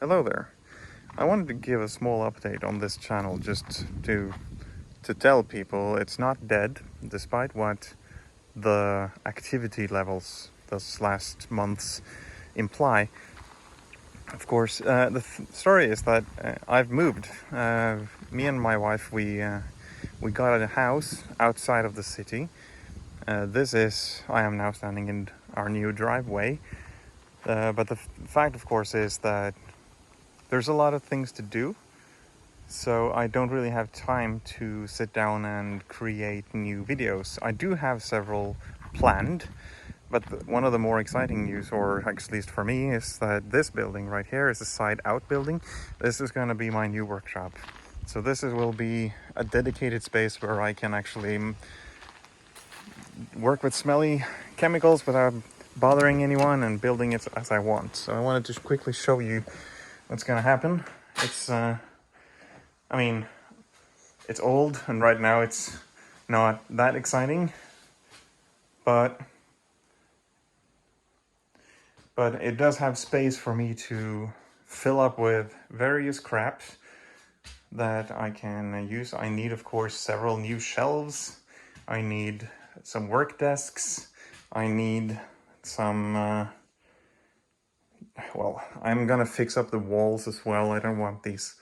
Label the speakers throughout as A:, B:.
A: Hello there. I wanted to give a small update on this channel just to tell people it's not dead, despite what the activity levels this last months imply. Of course, the story is that I've moved. Me and my wife, we got a house outside of the city. I am now standing in our new driveway. But the fact, of course, is that there's a lot of things to do, so I don't really have time to sit down and create new videos. I do have several planned, but one of the more exciting news, or at least for me, is that this building right here is a side-out building. This is going to be my new workshop. So will be a dedicated space where I can actually work with smelly chemicals without bothering anyone and building it as I want. So I wanted to quickly show you what's gonna happen. It's it's old, and right now it's not that exciting, but it does have space for me to fill up with various craps that I can use. I need, of course, several new shelves. I need some work desks. I need some well, I'm gonna fix up the walls as well. I don't want these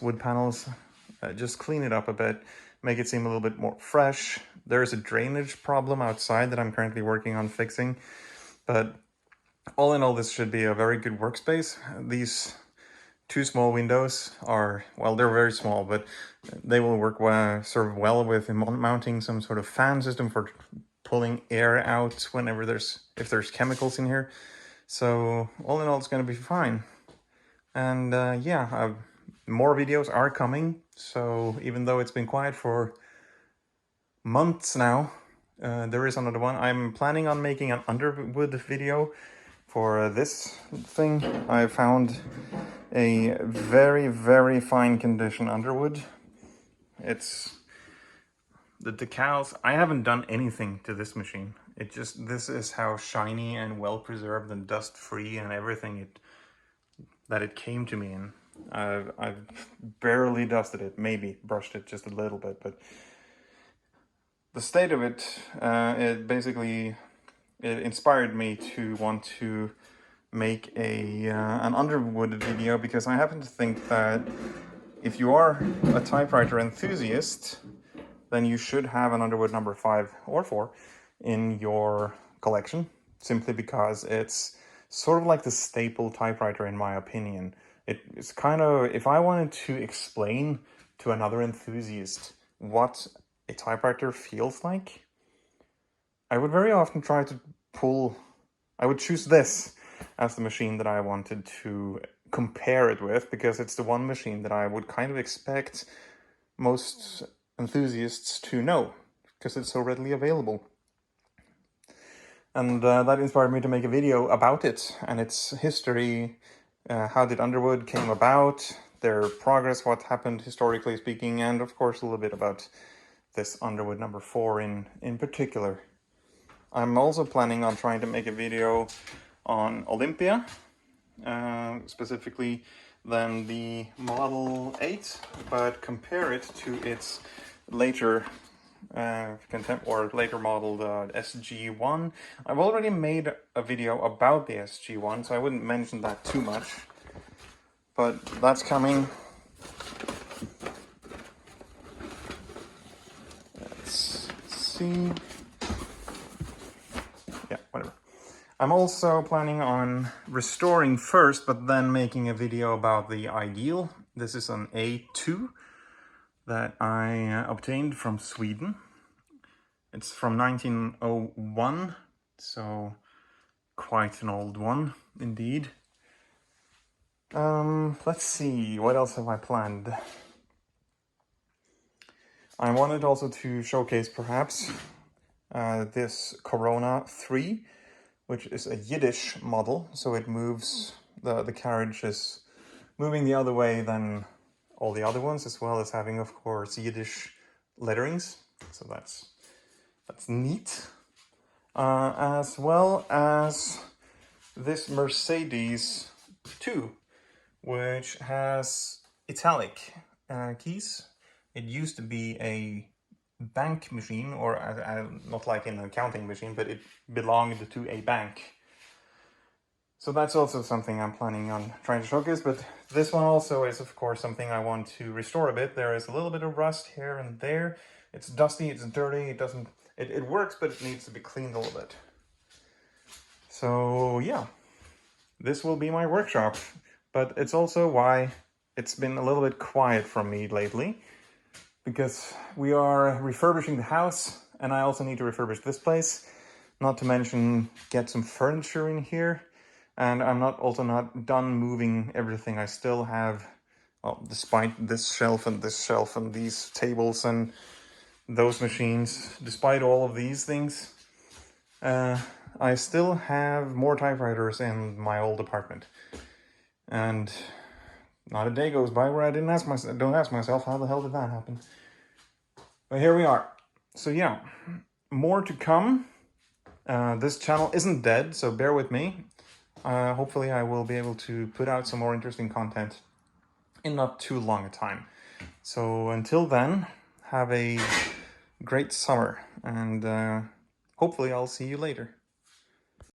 A: wood panels. Just clean it up a bit, make it seem a little bit more fresh. There's a drainage problem outside that I'm currently working on fixing, but all in all, this should be a very good workspace. These two small windows are, well, they're very small, but they will work serve well with mounting some sort of fan system for pulling air out whenever if there's chemicals in here. So all in all, it's going to be fine. And more videos are coming. So even though it's been quiet for months now, there is another one. I'm planning on making an Underwood video for this thing. I found a very, very fine condition Underwood. It's the decals. I haven't done anything to this machine. This is how shiny and well preserved and dust free and everything that it came to me in. I've barely dusted it, maybe brushed it just a little bit, but the state of it, it inspired me to want to make an Underwood video, because I happen to think that if you are a typewriter enthusiast, then you should have an Underwood number 5 or 4 in your collection, simply because it's sort of like the staple typewriter in my opinion. It's kind of, if I wanted to explain to another enthusiast what a typewriter feels like, I would very often I would choose this as the machine that I wanted to compare it with, because it's the one machine that I would kind of expect most enthusiasts to know, because it's so readily available. And that inspired me to make a video about it and its history. How did Underwood came about, their progress, what happened historically speaking, and of course a little bit about this Underwood number 4 in particular. I'm also planning on trying to make a video on Olympia, specifically then the Model 8, but compare it to its later later model, the SG1. I've already made a video about the SG1, so I wouldn't mention that too much, but that's coming. Let's see. Yeah, whatever. I'm also planning on restoring first, but then making a video about the Ideal. This is an A2 that I obtained from Sweden. It's from 1901, so quite an old one indeed. Let's see, what else have I planned? I wanted also to showcase perhaps this Corona 3, which is a Yiddish model, so it moves, the carriage is moving the other way than all the other ones, as well as having, of course, Yiddish letterings, so that's neat. As well as this Mercedes 2, which has italic keys. It used to be a bank machine, or not like an accounting machine, but it belonged to a bank. So that's also something I'm planning on trying to showcase, but this one also is, of course, something I want to restore a bit. There is a little bit of rust here and there. It's dusty, it's dirty, it works, but it needs to be cleaned a little bit. So yeah, this will be my workshop, but it's also why it's been a little bit quiet from me lately, because we are refurbishing the house, and I also need to refurbish this place, not to mention get some furniture in here. And I'm also not done moving everything. I still have, well, despite this shelf and these tables and those machines, despite all of these things, I still have more typewriters in my old apartment. And not a day goes by where I don't ask myself, how the hell did that happen? But here we are. So yeah, more to come. This channel isn't dead, so bear with me. Hopefully I will be able to put out some more interesting content in not too long a time. So until then, have a great summer, and hopefully I'll see you later.